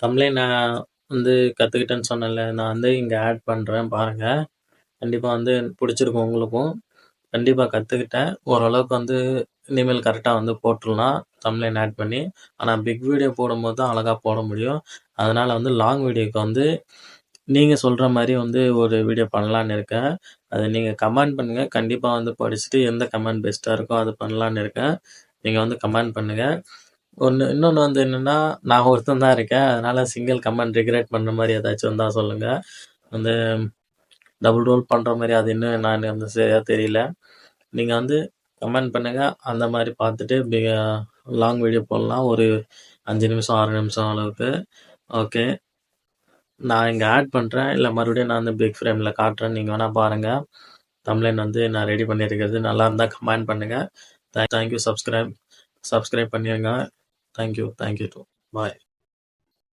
Thumbnail நான் வந்து கத்துக்கிட்டேன்னு சொன்னேன்ல. நான் வந்து இங்க ஆட் பண்றேன் பாருங்க. கண்டிப்பா வந்து புடிச்சிருக்கும் உங்களுக்கும். கண்டிப்பா கத்துக்கிட்டேன். ஓரளவுக்கு வந்து இனிமேல் கரெக்ட்டா வந்து போட்டுறலாம். தம்ப்லைன் ஆட் பண்ணி. ஆனா பிக் வீடியோ போடும்போது தான் அழகா போட முடியும். அதனால வந்து லாங் வீடியோக்கு வந்து நீங்க சொல்ற மாரி வந்து ஒரு வீடியோ பண்ணலான்னு இருக்கேன். அத நீங்க கமெண்ட் பண்ணுங்க. கண்டிப்பா வந்து படிச்சுட்டு எந்த கமெண்ட் பெஸ்ட்டா இருக்கோ அது பண்ணலான்னு இருக்கேன். நீங்க வந்து கமெண்ட் பண்ணுங்க. இன்னொன்னு வந்து என்னன்னா, நான் ஒருத்தன் தான் இருக்கேன். அதனால சிங்கிள் கமெண்ட் ரிக்ரெட் பண்ற மாரி ஏதாச்சும் இருந்தா சொல்லுங்க. வந்து டபுள் ரோல் பண்ற மாரி அது இன்னும் நான் வந்து சரியா தெரியல. நீங்க வந்து கமெண்ட் பண்ணுங்க. அந்த மாரி பார்த்துட்டு லாங் வீடியோ போடலாம். ஒரு 5 நிமிஷம், 6 நிமிஷம் அளவுக்கு. ஓகே. நான் இங்க ஆட் பண்றேன். இல்ல மறுபடியும் நான் வந்து பிக் ஃப்ரேம்ல காட்டுறேன். நீங்க வேணா பாருங்க. தம்ப்லைன் வந்து நான் ரெடி பண்ணியிருக்கிறது. நல்லா இருந்தா கமெண்ட் பண்ணுங்க. Thank you. சப்ஸ்கிரைப் பண்ணிருங்க. Thank you. பாய்.